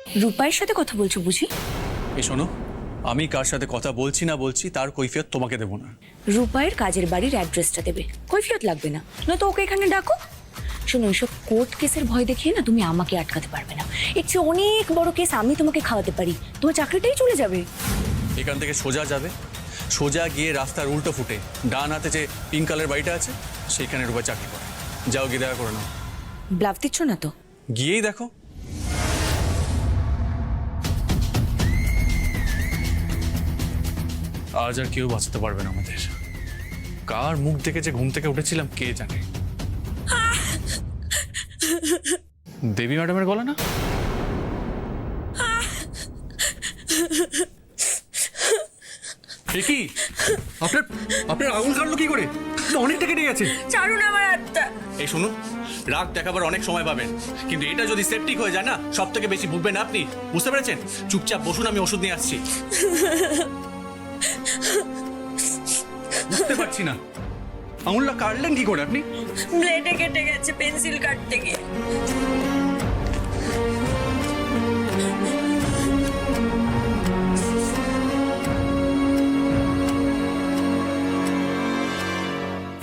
রূপাইয়ের সাথে কথা বলছো বুঝি? এই শোনো, আমি কার সাথে কথা বলছি না বলছি তার কৈফিয়ত তোমাকে দেবো না। রূপাইয়ের কাজের বাড়ির অ্যাড্রেসটা দেবে, কৈফিয়ত লাগবে না। নয়তো ওকে এখানে ডাকো। শোনো, এইসব কোর্ট কেসের ভয় দেখিয়ে না তুমি আমাকে আটকাতে পারবে না। এর চেয়ে অনেক বড় কেস আমি তোমাকে খাওয়াতে পারি, তোমার চাকরিটাই চলে যাবে। এখান থেকে সোজা যাবে, সোজা গিয়ে রাস্তার উল্টো ফুটে ডান হাতে যে পিঙ্ক কালার বাড়িটা আছে সেইখানে রূপাই চাকরি করে। যাও গিয়ে দেখা করে নাও। ব্লাফ দিচ্ছ না তো? গিয়েই দেখো। আজ আর কেউ বাঁচাতে পারবে না আমাদের। কার মুখ দেখে যে ঘুম থেকে উঠেছিলাম কে জানে। দেবী ম্যাডামের গলা না? কি আপনার আপনার আঙুল কাটলো কি করে? অনেকটা কেটে গেছে। ছাড়ুন আমার হাতটা। এই শুনুন, রাগ দেখাবার অনেক সময় পাবেন, কিন্তু এটা যদি সেপটিক হয়ে যায় না সব থেকে বেশি ভুগবেন আপনি। বুঝতে পেরেছেন? চুপচাপ বসুন, আমি ওষুধ নিয়ে আসছি। বুঝতে পারছি না, আঙুলটা কাটলেন কি করে আপনি? ব্লেডে কেটে গেছে পেন্সিল কাটতে গিয়ে।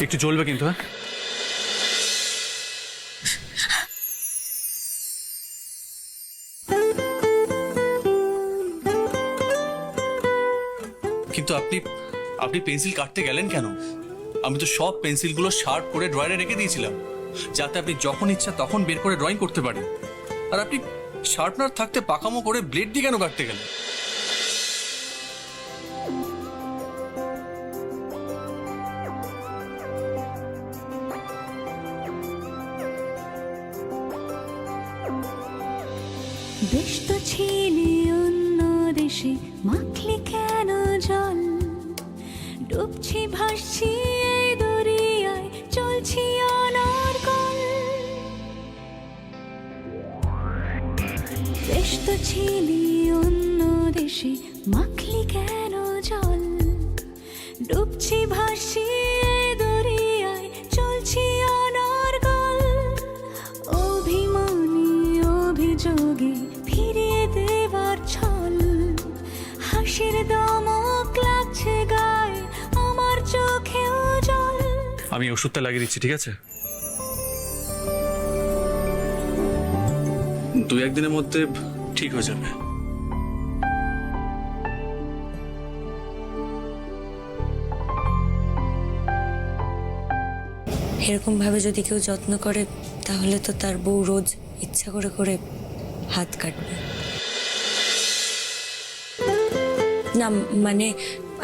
একটু চলবে কিন্তু। হ্যাঁ, কিন্তু আপনি আপনি পেন্সিল কাটতে গেলেন কেন? আমি তো সব পেন্সিলগুলো শার্প করে ড্রয়ারে রেখে দিয়েছিলাম, যাতে আপনি যখন ইচ্ছা তখন বের করে ড্রয়িং করতে পারেন। আর আপনি শার্পনার থাকতে পাকামো করে ব্লেড দিয়ে কেন কাটতে গেলেন? বেশ তো ছিলি অন্য দেশে, মাখলি কেন জল? ডুবছি ভাসছি এই দরিয়ায়, চলছি অনর্গল। বেশ তো ছিলি অন্য দেশে, মাখলি কেন জল? ডুবছি ভাসছি এই দরিয়ায়, চলছি অনর্গল। অভিমানী অভিযোগে ফিরিয়ে দেবার ছল, হাসির দমক লাগছে গায়ে, আমার চোখেও জল। আমি ওষুধটা লাগিয়ে দিচ্ছি, ঠিক আছে? 2-1 দিনের মধ্যে ঠিক হয়ে যাবে। এরকম ভাবে যদি কেউ যত্ন করে তাহলে তো তার বউ রোজ ইচ্ছা করে করে হাত কাটবে না। মানে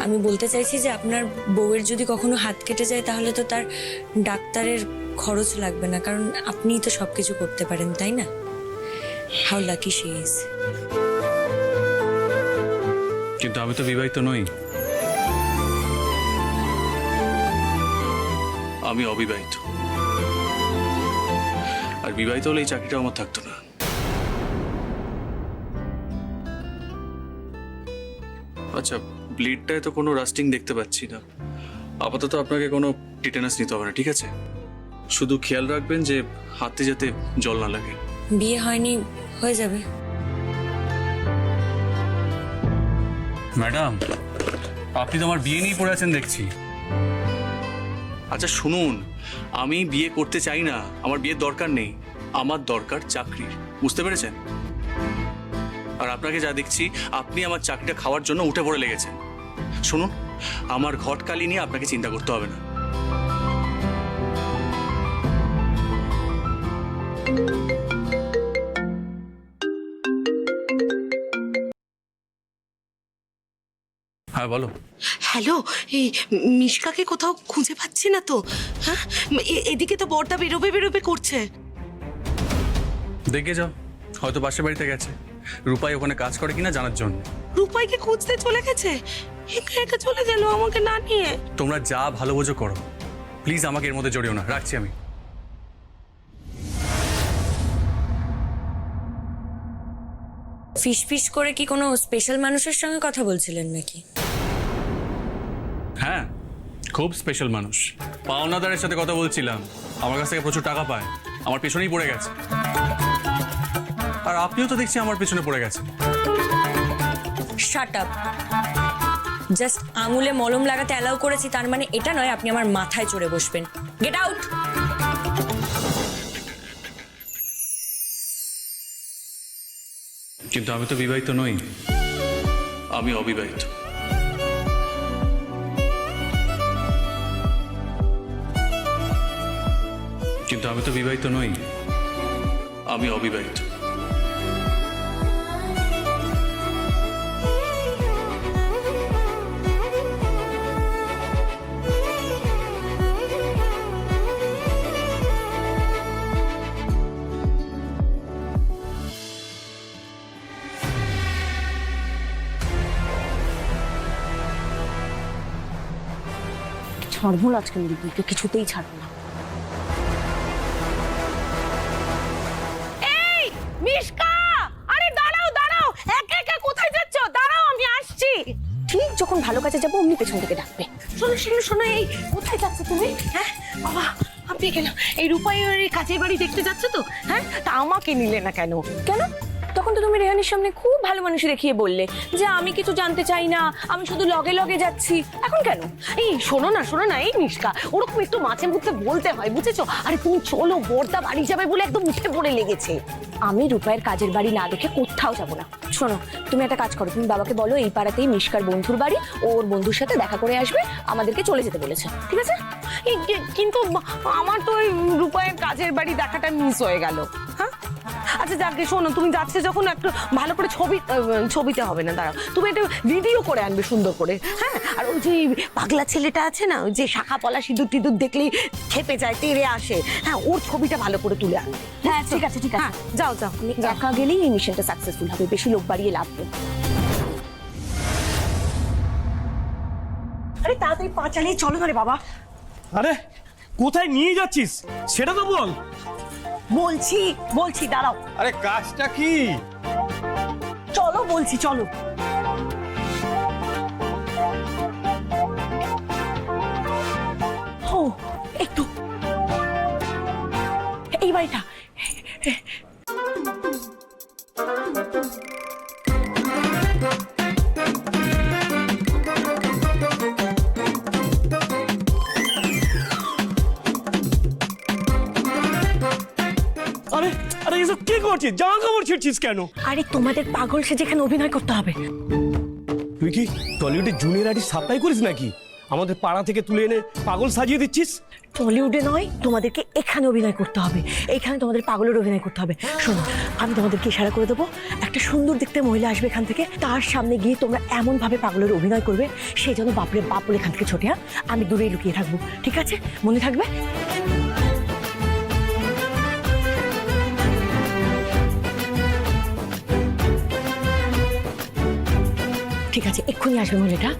আমি বলতে চাইছি যে আপনার বউয়ের যদি কখনো হাত কেটে যায় তাহলে তো তার ডাক্তারের খরচ লাগবে না, কারণ আপনিই তো সবকিছু করতে পারেন, তাই না? How lucky she is. কিন্তু আমি তো বিবাহিত নই, আমি অবিবাহিত। আর বিবাহিত হলে এই চাকরিটা আমার থাকতো না। আচ্ছা, ব্লিডটায় তো কোনো রাস্টিং দেখতে পাচ্ছি না। আপাতত আপনাকে কোনো টিটেনাস নিতে হবে না, ঠিক আছে? শুধু খেয়াল রাখবেন যে হাতে যাতে জল না লাগে। বিয়ে হয়নি, হয়ে যাবে। ম্যাডাম, আপনি তো আমার বিয়ে নিয়ে পড়ে আছেন দেখছি। আচ্ছা শুনুন, আমি বিয়ে করতে চাই না, আমার বিয়ের দরকার নেই। আমার দরকার চাকরির, বুঝতে পেরেছেন? আর আপনাকে যা দেখছি, আপনি আমার চাকরিটা খাওয়ার জন্য উঠে পড়ে লেগেছেন। শুনুন, আমার ঘটকালি নিয়ে আপনাকে চিন্তা করতে হবে না। হ্যাঁ বলো। হ্যালো, এই মিশকাকে কোথাও খুঁজে পাচ্ছি না তো। হ্যাঁ, এদিকে তো বড়দা বেরোবে বেরোবে করছে। দেখে যাও, হয়তো পাশের বাড়িতে গেছে। রূপাই ওখানে কাজ করে কিনা জানার জন্য। রূপাইকে খুঁজতে চলে গেছে? একা একা চলে গেল আমাকে না নিয়ে। তোমরা যা ভালো বোঝো করো, প্লিজ আমাকে এর মধ্যে জড়িও না। রাখছি আমি। ফিস ফিস করে কি কোনো স্পেশাল মানুষের সঙ্গে কথা বলছিলেন নাকি? হ্যাঁ, খুব স্পেশাল মানুষ। পাওনাদারের সাথে কথা বলছিলাম। আমার কাছ থেকে প্রচুর টাকা পায়, আমার পেছনেই পড়ে গেছে। আর আপনিও তো দেখছি আমার পেছনে পড়ে গেছেন। Shut up. জাস্ট আঙুলে মলম লাগাতে অ্যালাউ করেছি, তার মানে এটা নয় আপনি আমার মাথায় চড়ে বসবেন। Get out. কিন্তু আমি তো বিবাহিত নই, আমি অবিবাহিত। কিন্তু আমি তো বিবাহিত নই, আমি অবিবাহিত। ছাড়বো না আজকে মুরগিকে, কিছুতেই ছাড়বো না। এই মিশকা, আরে দাঁড়াও দাঁড়াও, একা একা কোথায় যাচ্ছ? দাঁড়াও, আমি আসছি। ঠিক যখন ভালো কাজে যাবো অমনি পেছন থেকে ডাকবে। শোনো শোনো শোনো, এই কোথায় যাচ্ছ তুমি? হ্যাঁ বাবা, আপনি কেন এই রূপাইয়ের কাজের বাড়ি দেখতে যাচ্ছ তো? হ্যাঁ, তা আমাকে নিলে না কেন? কেন? তখন তো তুমি রেহানের সামনে খুব ভালো মানুষ দেখিয়ে বললে যে আমি কিছু জানতে চাই না, আমি শুধু লগে লগে যাচ্ছি। এখন কেন? এই শোনো না, এই মিশকা, ওরকম একটু মাঝে মধ্যে বলতে হয়, বুঝেছো? আরে তুমি চলো, বর্দা বাড়ি যাবে বলে একদম উঠে পড়ে লেগেছে। আমি রূপায়ের কাজের বাড়ি না দেখে কোথাও যাব না। শোনো, তুমি একটা কাজ করো, তুমি বাবাকে বলো এই পাড়াতেই মিশকার বন্ধুর বাড়ি, ওর বন্ধুর সাথে দেখা করে আসবে, আমাদেরকে চলে যেতে বলেছে। ঠিক আছে? কিন্তু আমার তো ওই রূপায়ের কাজের বাড়ি দেখাটা মিস হয়ে গেল। হ্যাঁ, আচ্ছা যাকে, শোনো, তুমি যাচ্ছে যখন একটু ভালো করে ছবিতে হবে না, দাঁড়াও, তুমি একটা ভিডিও করে আনবে সুন্দর করে। হ্যাঁ, আর ওই যে পাগলা ছেলেটা আছে না, ওই যে শাখা পলা সিঁদুর টিঁদুর দেখলেই খেপে যায়, তেড়ে আসে, হ্যাঁ, ওর ছবিটা ভালো করে তুলে আনবে। হ্যাঁ ঠিক আছে ঠিক আছে, যাও যাও। আমি একা গেলেই এই মিশনটা সাকসেসফুল হবে, বেশি লোক বাড়িয়ে লাভ নেই। আরে তাড়াতাড়ি পা চালিয়ে চলো না রে বাবা। আরে কোথায় নিয়ে যাচ্ছিস সেটা তো বল। বলছি দাঁড়াও, আরে কাজটা কি? চলো বলছি, চলো। ও একটু এই বাড়িটা। আরে আরে এসব কি করছিস? জামা কাপড় ছিঁড়ছিস কেন? আরে তোমাদের পাগল সে যেখানে অভিনয় করতে হবে। তুই কি টলিউডে জুনিয়র আর্টিস্ট সাপ্লাই করিস নাকি? আমাদের পাড়া থেকে তুলে এনে পাগল সাজিয়ে দিচ্ছিস? টলিউডে নয়, তোমাদেরকে এখানে অভিনয় করতে হবে, এখানে তোমাদের পাগলের অভিনয় করতে হবে। শোনো, আমি তোমাদেরকে ইশারা করে দেবো, একটা সুন্দর দেখতে মহিলা আসবে এখান থেকে, তার সামনে গিয়ে তোমরা এমন ভাবে পাগলের অভিনয় করবে সে যেন বাপরে বাপ বলে এখান থেকে ছোটে। হ্যাঁ, আমি দূরেই লুকিয়ে থাকবো, ঠিক আছে? মনে থাকবে? ঠিক আছে, এক্ষুনি আসবে মহিলাটা।